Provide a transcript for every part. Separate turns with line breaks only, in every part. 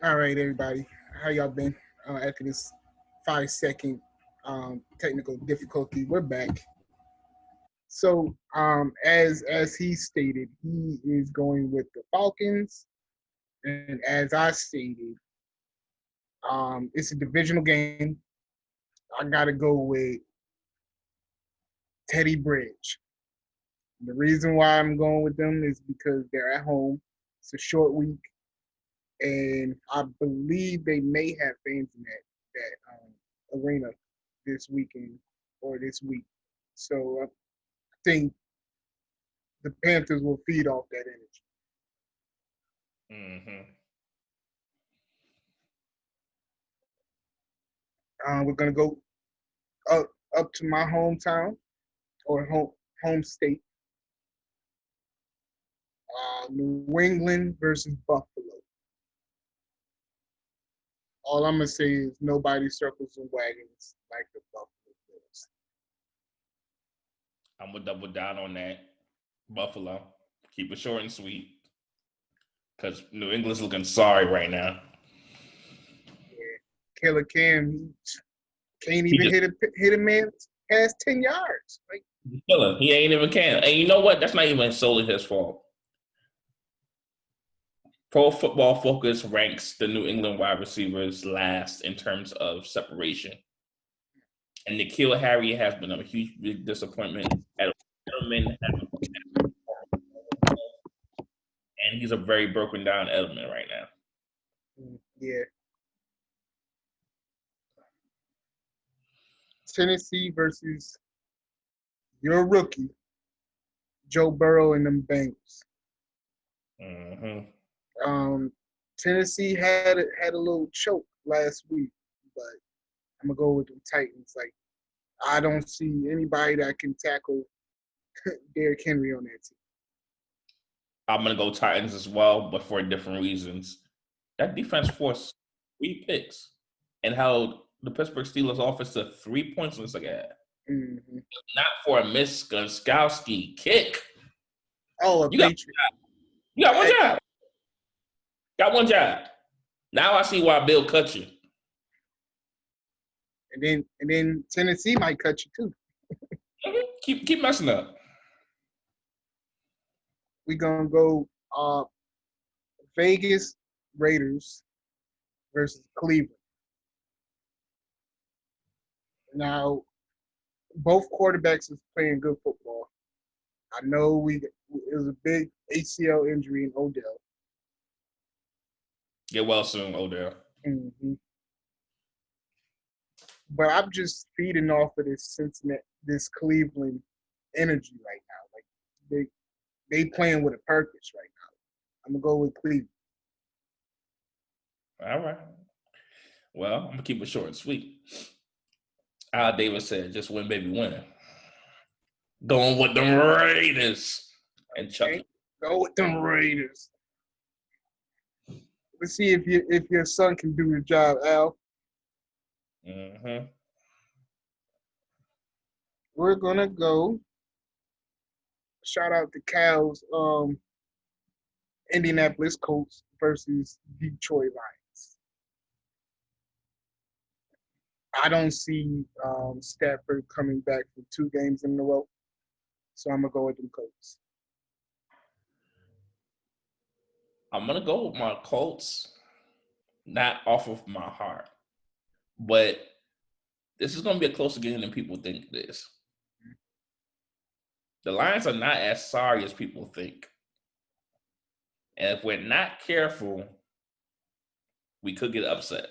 All right, everybody. How y'all been? After this 5 second technical difficulty, we're back. So, as he stated, he is going with the Falcons, and as I stated, it's a divisional game. I gotta go with Teddy Bridge. The reason why I'm going with them is because they're at home. It's a short week, and I believe they may have fans in that arena this weekend or this week. So I think the Panthers will feed off that energy.
Mm-hmm.
We're gonna go up up to my hometown or home state, New England versus Buffalo. All I'm gonna say is nobody circles the wagons like the Buffalo Bills.
I'm gonna double down on that. Buffalo. Keep it short and sweet. Because New England's looking sorry right now.
Yeah. Killer Cam, he can't
He
even
just
hit a man past 10 yards. Like,
killing. He ain't even can. And you know what? That's not even solely his fault. Pro Football Focus ranks the New England wide receivers last in terms of separation. And N'Keal Harry has been a huge big disappointment. Edelman and he's a very broken down Edelman right now.
yeah. Tennessee versus your rookie, Joe Burrow and them Bengals.
Mm-hmm.
Tennessee had a little choke last week, but I'm gonna go with the Titans. Like, I don't see anybody that can tackle Derrick Henry on that team.
I'm gonna go Titans as well, but for different reasons. That defense forced 3 picks and held the Pittsburgh Steelers offense to 3 points in the second half.
Mm-hmm.
Not for a missed Gunskowski kick.
Oh, a
You got
Patriot.
you got one job. Got one job. Now I see why Bill cut you.
And then Tennessee might cut you too.
Mm-hmm. Keep messing up.
We're gonna go Vegas Raiders versus Cleveland. Now, both quarterbacks is playing good football. I know it was a big ACL injury in Odell.
Get well soon, Odell.
Mm-hmm. But I'm just feeding off of this Cleveland energy right now. Like they playing with a purpose right now. I'm gonna go with Cleveland.
All right. Well, I'm gonna keep it short and sweet. Al Davis said, "Just win, baby, win." Going with the Raiders and
Okay,
Chucky.
go with them Raiders. Let's see if your son can do the job, Al.
Mm-hmm.
We're gonna go. Shout out to Cal's Indianapolis Colts versus Detroit Lions. I don't see Stafford coming back for 2 games in a row, so I'm gonna go with them Colts.
I'm gonna go with my Colts, not off of my heart, but this is gonna be a closer game than people think it is. The Lions are not as sorry as people think, and if we're not careful, we could get upset.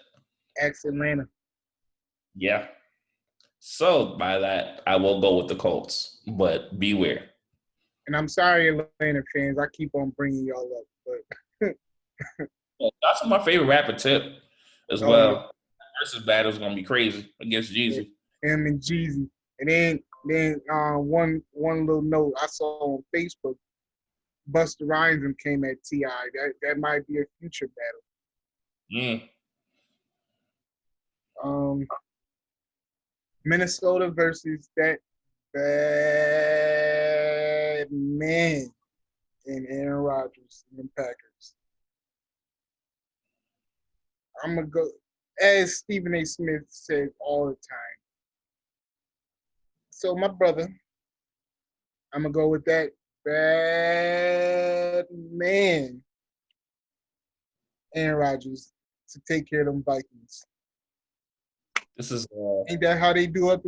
Ex Atlanta.
Yeah. So by that, I will go with the Colts, but beware.
And I'm sorry, Atlanta fans. I keep on bringing y'all up, but
That's my favorite rapper tip as
oh yeah,
well. Versus battle is gonna be crazy against
yeah,
Jeezy.
him and Jeezy. And then one little note I saw on Facebook. Busta Rhymes came at Ti. That might be a future
Mm.
battle. Minnesota versus that bad man in Aaron Rodgers and the Packers. I'm gonna go as Stephen A. Smith said all the time. So my brother, I'm gonna go with that bad man, Aaron Rodgers, to take care of them Vikings.
This is
Ain't that how they do up?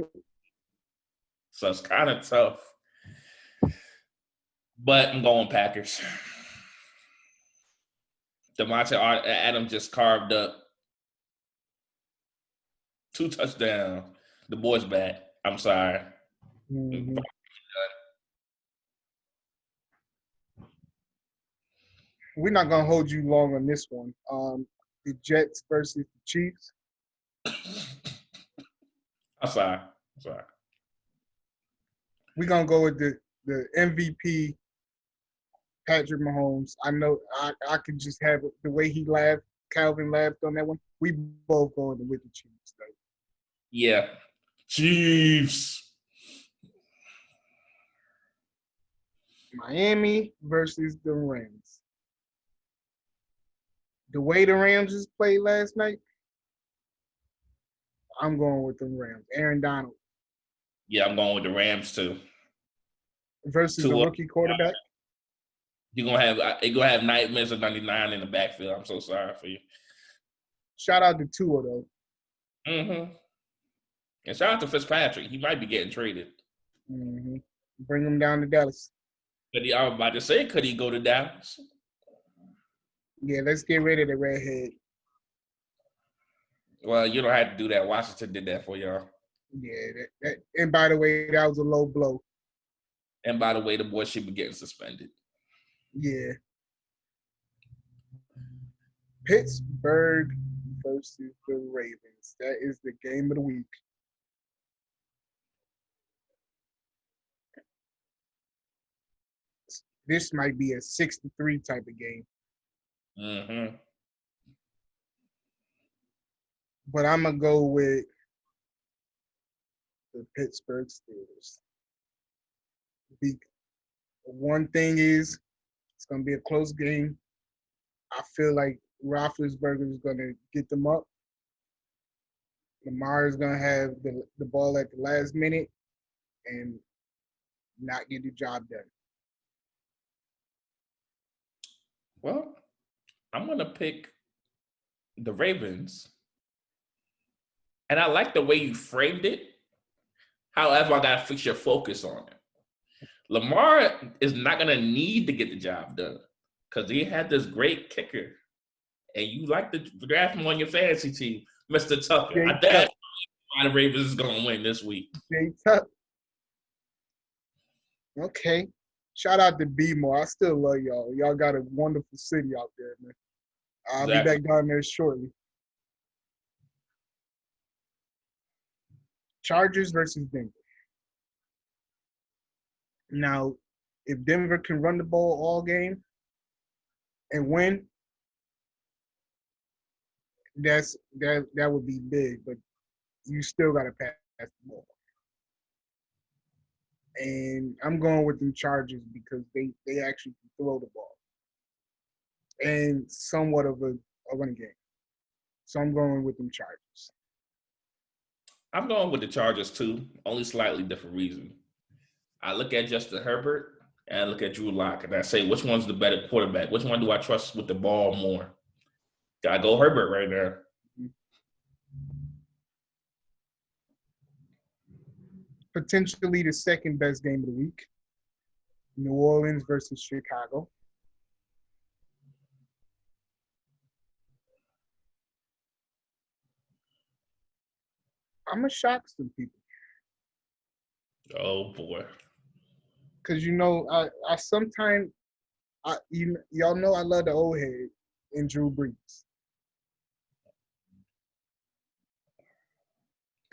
so it's kind of tough, but I'm going Packers. Devontae Adams just carved up 2 touchdowns. The boy's back. I'm sorry.
Mm-hmm. We're not gonna hold you long on this one. The Jets versus the Chiefs.
I'm sorry. I'm sorry.
We're gonna go with the MVP, Patrick Mahomes. I know I could just have it the way he laughed. Calvin laughed on that one. We both going with the Chiefs, though.
Yeah. Chiefs.
Miami versus the Rams. The way the Rams just played last night, I'm going with the Rams. Aaron Donald
Yeah, I'm going with the Rams too.
versus a rookie quarterback.
You're gonna have nightmares of 99 in the backfield. I'm so sorry for you.
Shout out to Tua though.
Mm-hmm. And shout out to Fitzpatrick. He might be getting traded.
Mm-hmm. Bring him down to Dallas.
I was about to say, could he go to Dallas?
Yeah, let's get rid of the redhead.
Well, you don't have to do that. Washington did that for y'all.
Yeah, and by the way, that was a low blow.
And by the way, the boy should be getting suspended.
Yeah. Pittsburgh versus the Ravens. That is the game of the week. This might be a 6-3 type of game.
Mm-hmm.
But I'm going to go with the Pittsburgh Steelers. One thing is, it's going to be a close game. I feel like Roethlisberger is going to get them up. Lamar is going to have the ball at the last minute and not get the job done.
Well, I'm going to pick the Ravens. And I like the way you framed it. However, I got to fix your focus on it. Lamar is not going to need to get the job done because he had this great kicker. And you like to draft him on your fantasy team, Mr. Tucker. That's why the Ravens is going to win this week.
Okay. Shout out to B-More. I still love y'all. Y'all got a wonderful city out there, man. I'll be back down there shortly. Chargers versus Denver. Now, if Denver can run the ball all game and win, that would be big, but you still got to pass the ball. And I'm going with them Chargers because they actually can throw the ball and somewhat of a running game. So I'm going with them Chargers.
I'm going with the Chargers too, only slightly different reason. I look at Justin Herbert and I look at Drew Lock and I say, which one's the better quarterback? Which one do I trust with the ball more? Gotta go Herbert right now.
Potentially the second best game of the week. New Orleans versus Chicago. I'm going to shock some people.
Oh, boy.
Because, I sometimes, y'all know I love the old head in Drew Brees.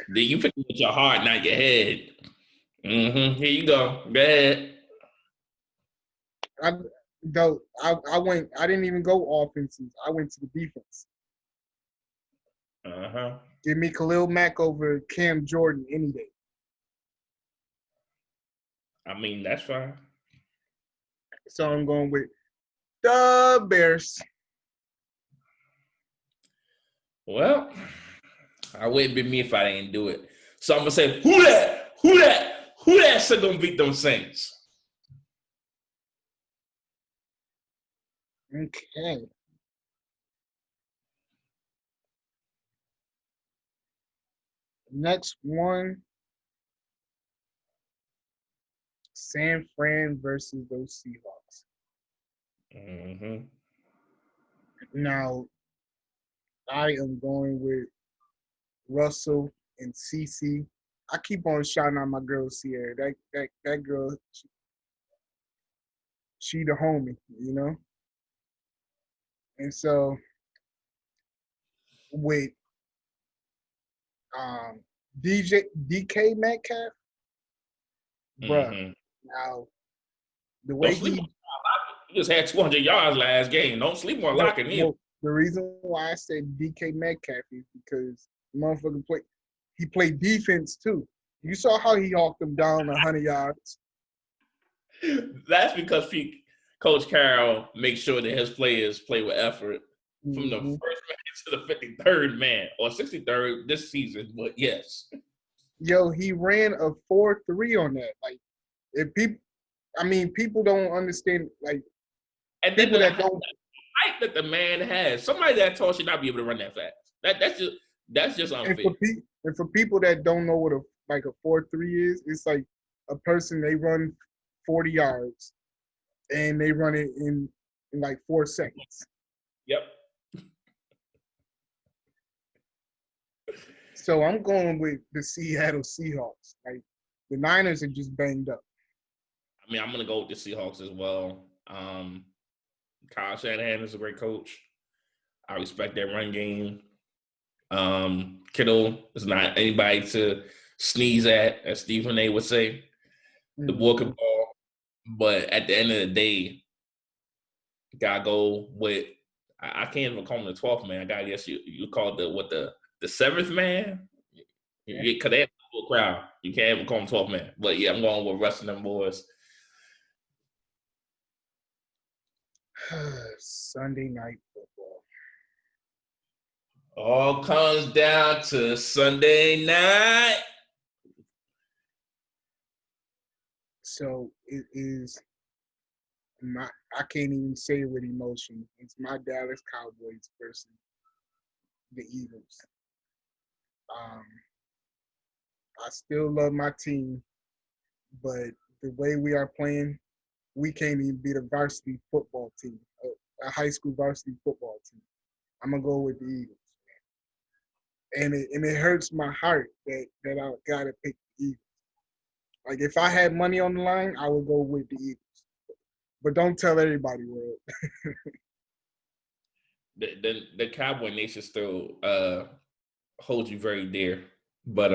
Then you pick with your heart, not your head. Mm-hmm. Here you go. Go ahead.
I didn't even go offensive. I went to the defense.
Uh-huh.
Give me Khalil Mack over Cam Jordan any day.
I mean, that's fine.
So I'm going with the Bears.
Well, I wouldn't be me if I didn't do it. So I'm gonna say, who that? Who that? Who that's gonna beat them Saints?
Okay. Next one, San Fran versus those Seahawks.
Mm-hmm.
Now, I am going with Russell and CC. I keep on shouting out my girl Sierra. That girl, she the homie, you know. And so with DJ DK Metcalf, bruh.
Mm-hmm.
Now the
Don't
way
sleep on
he
Lockett. He just had 200 yards last game. Don't sleep on
no
Lockett either.
no the reason why I said DK Metcalf is because the motherfucker he played defense too. You saw how he hawked them down 100 yards.
That's because Coach Carroll makes sure that his players play with effort from the
Mm-hmm.
first man to the 53rd man or 63rd this season. But yes,
Yo, he ran a 4.3 on that. Like, if people, I mean, people don't understand. Like,
and then
people
the
that don't,
height that the man has, somebody that tall should not be able to run that fast. That's just unfair.
and for people that don't know what a 4.3 is, it's like a person they run 40 yards and they run it in like 4 seconds.
Yep.
So I'm going with the Seattle Seahawks. Like, the Niners are just banged up.
I mean, I'm gonna go with the Seahawks as well. Kyle Shanahan is a great coach. I respect that run game. Kittle is not anybody to sneeze at, as Stephen A would say. The boy could ball, but at the end of the day, gotta go with. I can't even call him the 12th man. I gotta guess you call the 7th man. Because they have a full crowd. You can't even call him 12th man. But yeah, I'm going with Russ and them boys.
Sunday night football.
All comes down to Sunday night.
So it is I can't even say it with emotion. It's my Dallas Cowboys versus the Eagles. Um, I still love my team, but the way we are playing, we can't even beat a varsity football team, a high school varsity football team. I'm gonna go with the Eagles, and it hurts my heart that I gotta pick the Eagles. Like, if I had money on the line, I would go with the Eagles. But don't tell everybody, World.
The Cowboy Nation still holds you very dear. But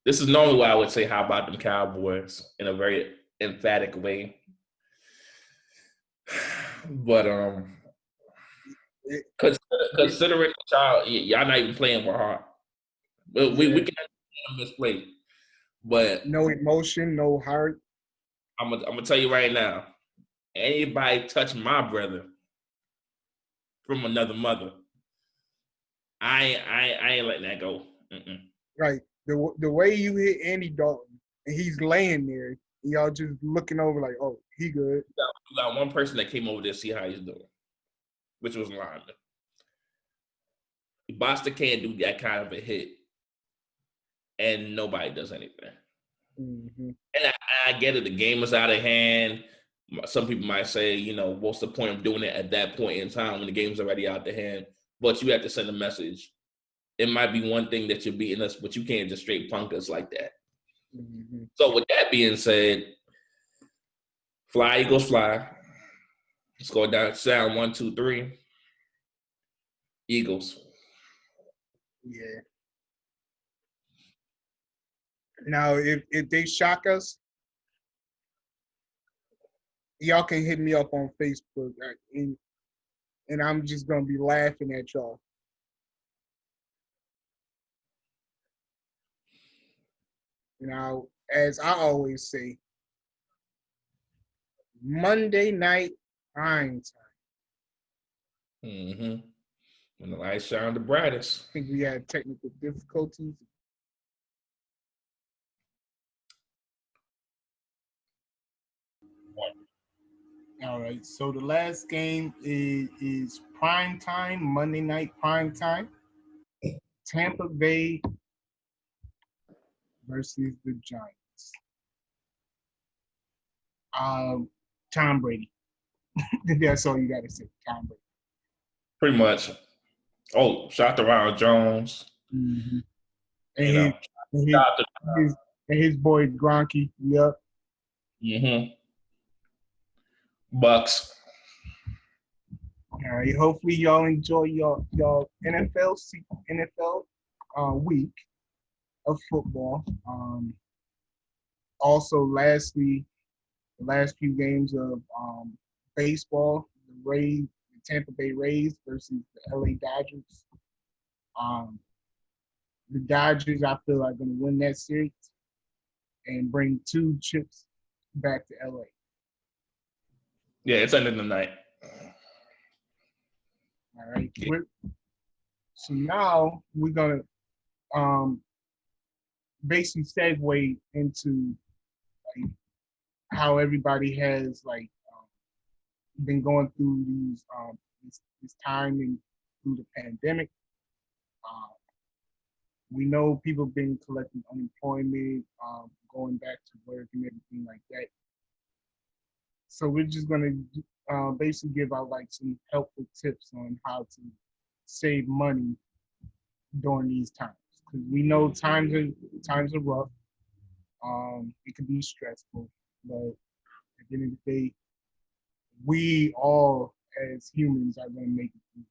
this is normally why I would say how about them Cowboys in a very emphatic way. But considering y'all not even playing with heart. We can misplay. But
no emotion, no heart.
I'm gonna tell you right now, anybody touch my brother from another mother, I ain't letting that go. Mm-mm.
Right. The way you hit Andy Dalton and he's laying there, y'all just looking over like, oh, he good.
You got one person that came over there to see how he's doing, which was lineman. Boston can't do that kind of a hit, and nobody does anything.
Mm-hmm.
And I get it. The game is out of hand. Some people might say, what's the point of doing it at that point in time when the game's already out of hand? But you have to send a message. It might be one thing that you're beating us, but you can't just straight punk us like that.
Mm-hmm.
So with that being said, fly, Eagles, fly. Let's go down. Sound 1, 2, 3. Eagles.
Yeah. Now, if they shock us, y'all can hit me up on Facebook, and I'm just gonna be laughing at y'all. Now, as I always say, Monday night prime time.
Mm-hmm. When the lights shine the brightest.
I think we had technical difficulties. All right. So the last game is prime time, Monday night prime time. Tampa Bay versus the Giants. Um, Tom Brady. That's all you got to say. Tom Brady.
Pretty much. Oh, shout out to Ronald Jones.
Mm-hmm. And
You
his,
know,
and his,
shout out to
and his boy Gronky. Yep.
Bucks.
All right. Hopefully y'all enjoy y'all NFL week of football. Also, lastly, the last few games of baseball, the Tampa Bay Rays versus the LA Dodgers. Um, the Dodgers, I feel, are going to win that series and bring 2 chips back to LA.
Yeah, it's ending the night.
All right. Yeah. So now we're going to basically segue into like how everybody has like been going through this time and through the pandemic. Uh, we know people have been collecting unemployment, going back to work and everything like that. So we're just gonna basically give out like some helpful tips on how to save money during these times because we know times are rough. It can be stressful, but at the end of the day, we all as humans are gonna make it through.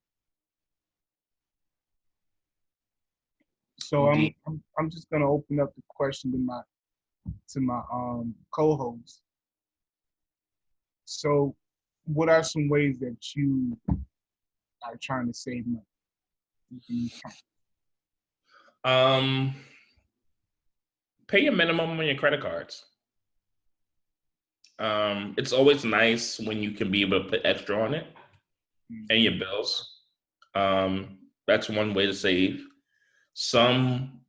So I'm just gonna open up the question to my co-host. So, what are some ways that you are trying to save money?
Pay your minimum on your credit cards. It's always nice when you can be able to put extra on it and your bills. That's one way to save. Some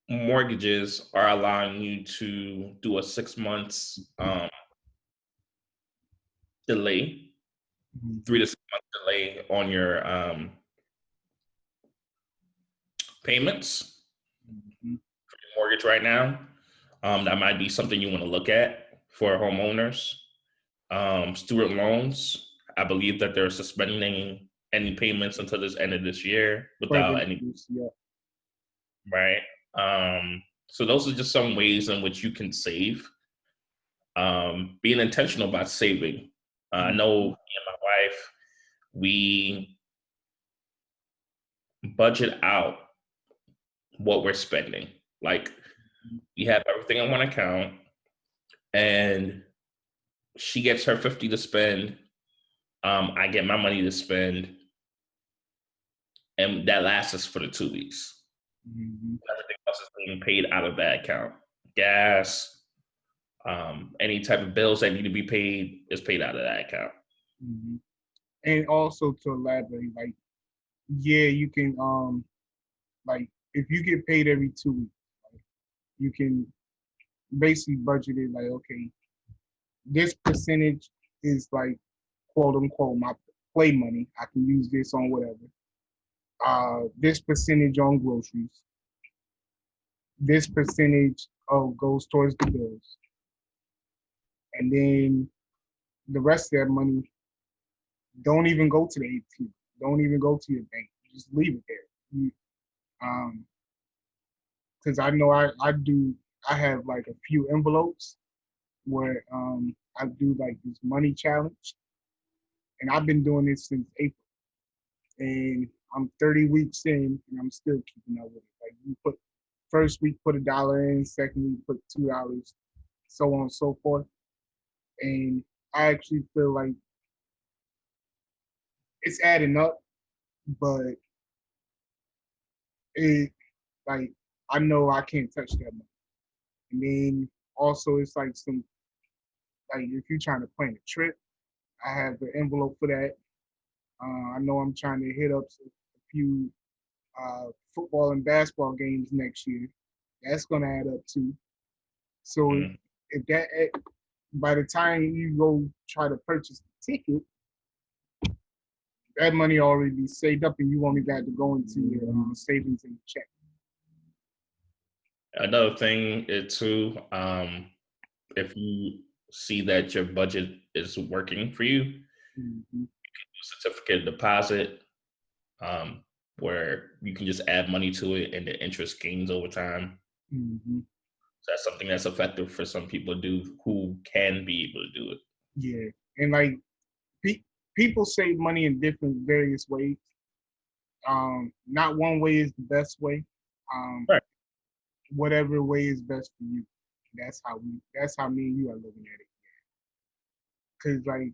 mortgages are allowing you to do a 6 months delay, 3 to 6 month delay on your payments for your mortgage right now. That might be something you want to look at for homeowners. Student loans, I believe that they're suspending any payments until this end of this year without any. Right. So those are just some ways in which you can save. Being intentional about saving. I know me and my wife, we budget out what we're spending. Like we have everything on one account and she gets her 50 to spend. I get my money to spend. And that lasts us for the 2 weeks. Everything else is being paid out of that account. Gas, any type of bills that need to be paid is paid out of that account.
And also to elaborate, like, yeah, you can like if you get paid every 2 weeks, like, you can basically budget it like, okay, this percentage is like quote unquote my play money. I can use this on whatever. This percentage on groceries. This percentage goes towards the bills. And then the rest of that money don't even go to the ATM. Don't even go to your bank. Just leave it there. Because I know I have like a few envelopes where I do like this money challenge. And I've been doing this since April. And I'm 30 weeks in and I'm still keeping up with it. Like you put first week put $1 in, second week put $2, so on and so forth. And I actually feel like it's adding up, but it like I know I can't touch that money. And then also it's like some like if you're trying to plan a trip, I have the envelope for that. I know I'm trying to hit up a few football and basketball games next year. That's gonna add up too. So
Mm.
if that by the time you go try to purchase the ticket, that money already be saved up, and you only got to go into your savings and check.
Another thing is too, if you see that your budget is working for you,
Mm-hmm.
certificate deposit, um, where you can just add money to it and the interest gains over time.
Mm-hmm.
So that's something that's effective for some people to do who can be able to do it.
Yeah, and like people save money in different various ways. Not one way is the best way. Um,
Right.
Whatever way is best for you. That's how me and you are looking at it. Cause like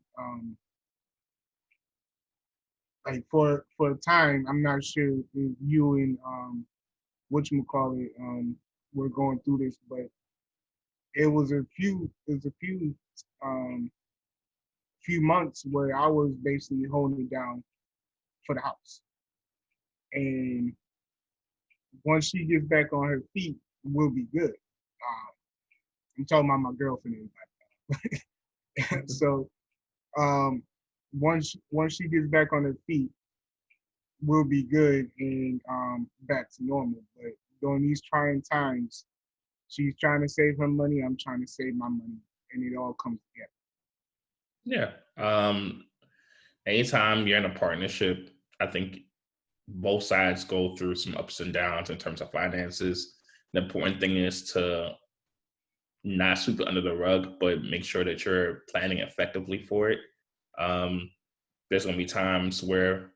for a time, I'm not sure if you and whatchamacallit were going through this, but it was a few months where I was basically holding it down for the house. And once she gets back on her feet, we'll be good. I'm talking about my girlfriend. So um, once she gets back on her feet, we'll be good and back to normal. But during these trying times, she's trying to save her money. I'm trying to save my money, and it all comes
Yeah. Anytime you're in a partnership, I think both sides go through some ups and downs in terms of finances. The important thing is to not sweep it under the rug, but make sure that you're planning effectively for it. Um, there's going to be times where,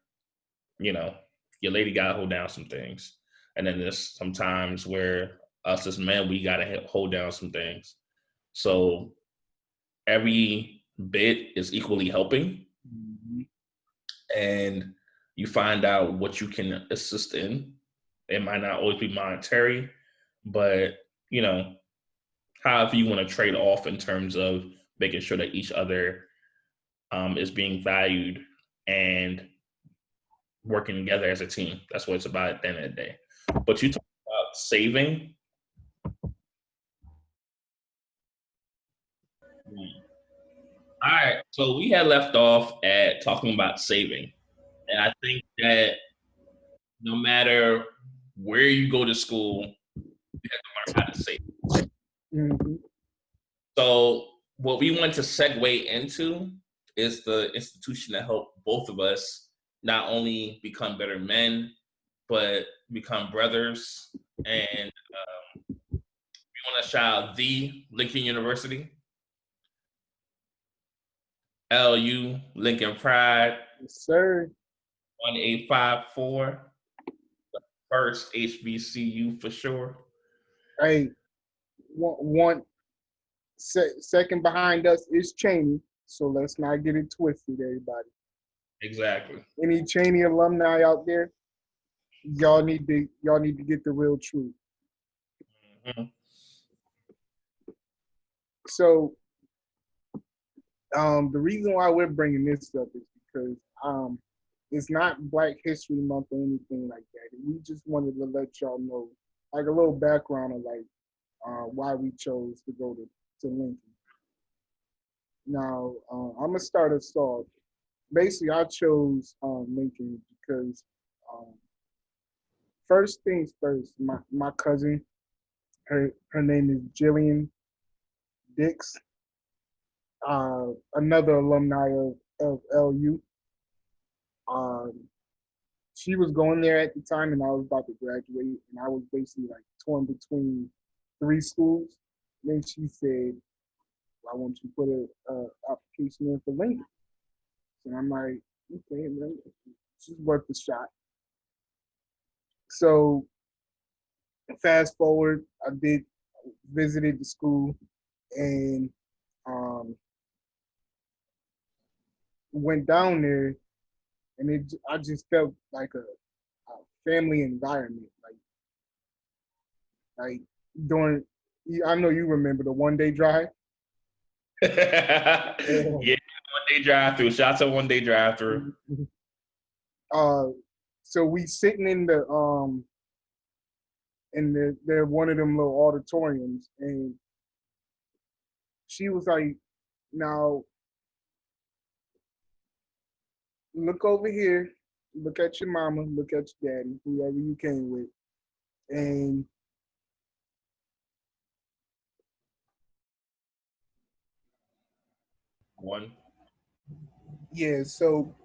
you know, your lady got to hold down some things. And then there's some times where us as men, we got to hold down some things. So every bit is equally helping.
together.
And you find out what you can assist in. It might not always be monetary, but, you know, however you want to trade off in terms of making sure that each other is being valued and working together as a team. That's what it's about at the end of the day. But you talk about saving. All right. So we had left off at talking about saving. And I think that no matter where you go to school, you have to learn how to save.
Mm-hmm.
So what we want to segue into is the institution that helped both of us not only become better men, but become brothers. And we want to shout out the Lincoln University, LU, Lincoln Pride,
Yes, sir.
1854, first HBCU for sure.
Hey, second behind us is Cheney, so let's not get it twisted, everybody.
Exactly.
Any Cheney alumni out there, y'all need to get the real truth.
Mm-hmm.
So the reason why we're bringing this up is because it's not Black History Month or anything like that. We just wanted to let y'all know, like a little background of like why we chose to go to Lincoln. Now I'm gonna start us off. Basically, I chose Lincoln because um, first things first. My cousin, her name is Jillian Dix, another alumni of LU. Um, she was going there at the time, and I was about to graduate, and I was basically like torn between three schools. Then she said, "I want you to put a application in for Lincoln." And I'm like, "Okay, man, she's worth the shot." So fast forward, I did visited the school and um, went down there, and I just felt like a family environment, like during. I know you remember the 1 day drive.
Yeah, one day drive through. Shots of one day drive through.
So we sitting in the one of them little auditoriums, and she was like, "Now look over here, look at your mama, look at your daddy, whoever you came with, and
One.
yeah." So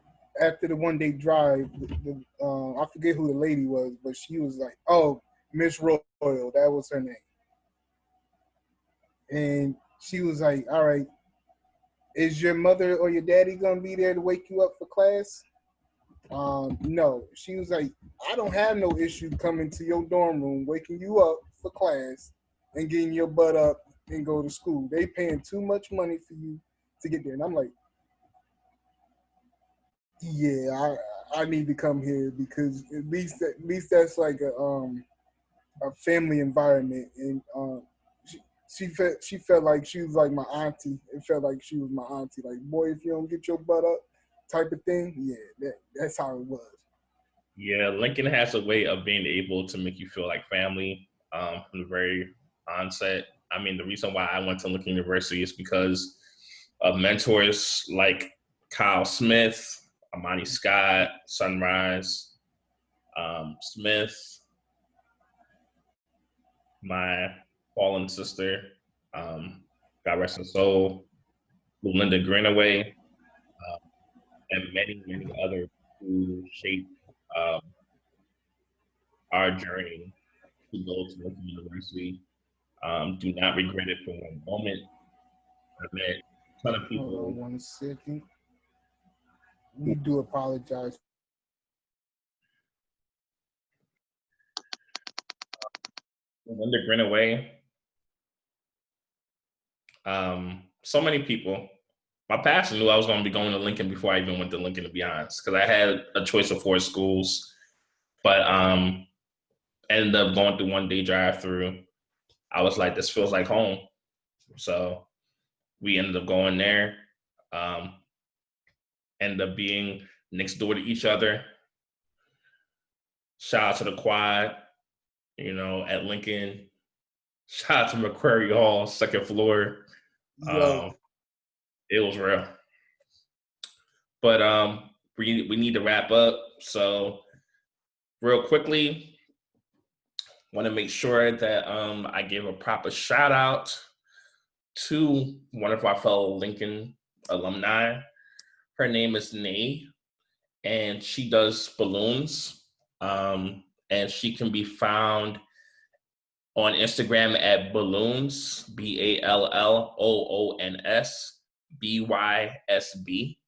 after the 1 day drive, I forget who the lady was, but she was like, "Oh, Miss Royal, that was her name," and she was like, "All right, is your mother or your daddy gonna be there to wake you up for class?" No. She was like, "I don't have no issue coming to your dorm room, waking you up for class, and getting your butt up and go to school. They paying too much money for you to get there." And I'm like, "Yeah, I need to come here because at least that's like a family environment." And she, she felt like she was like my auntie. It felt like she was my auntie. Like, boy, if you don't get your butt up, type of thing. Yeah, that's how it was.
Yeah, Lincoln has a way of being able to make you feel like family from the very onset. I mean, the reason why I went to Lincoln University is because of mentors like Kyle Smith, Amani Scott, Sunrise, Smith, my fallen sister, um, God rest her soul, Belinda Greenaway, and many, many others who shaped um, our journey to go to Lincoln University. Do not regret it for one moment. I met a ton of
Hold
people
on 1 second. We
who
do apologize.
Belinda Greenaway, so many people. My pastor knew I was going to be going to Lincoln before I even went to Lincoln, to be honest, because I had a choice of 4 schools, but ended up going through 1 day drive through. I was like, this feels like home. So we ended up going there, um, ended up being next door to each other. Shout out to the quad, at Lincoln. Shout out to McQuarrie Hall, second floor.
Yo,
Um, it was real. But we need to wrap up. So real quickly, want to make sure that I give a proper shout out to one of our fellow Lincoln alumni. Her name is Nay, and she does balloons. And she can be found on Instagram at balloons, BALLOONS BYSB.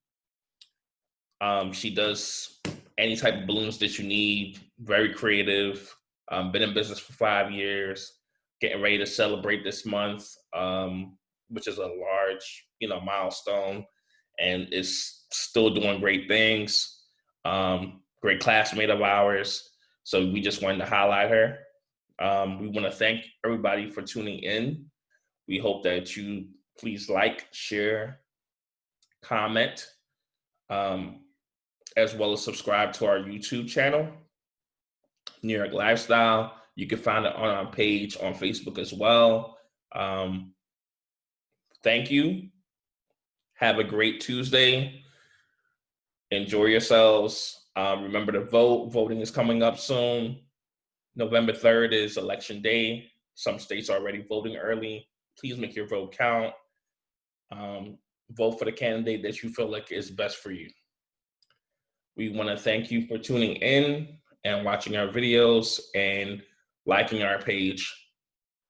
She does any type of balloons that you need. Very creative. Been in business for 5 years. Getting ready to celebrate this month, which is a large, milestone, and is still doing great things. Great classmate of ours. So we just wanted to highlight her. We want to thank everybody for tuning in. We hope that you please like, share, comment, as well as subscribe to our YouTube channel, New York Lifestyle. You can find it on our page on Facebook as well. Thank you. Have a great Tuesday. Enjoy yourselves. Remember to vote. Voting is coming up soon. November 3rd is election day. Some states are already voting early. Please make your vote count. Vote for the candidate that you feel like is best for you. We want to thank you for tuning in and watching our videos and liking our page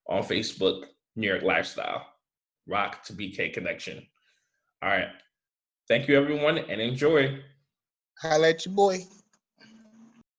on Facebook, New York Lifestyle. Rock to BK Connection. All right. Thank you, everyone, and enjoy.
holla at your boy.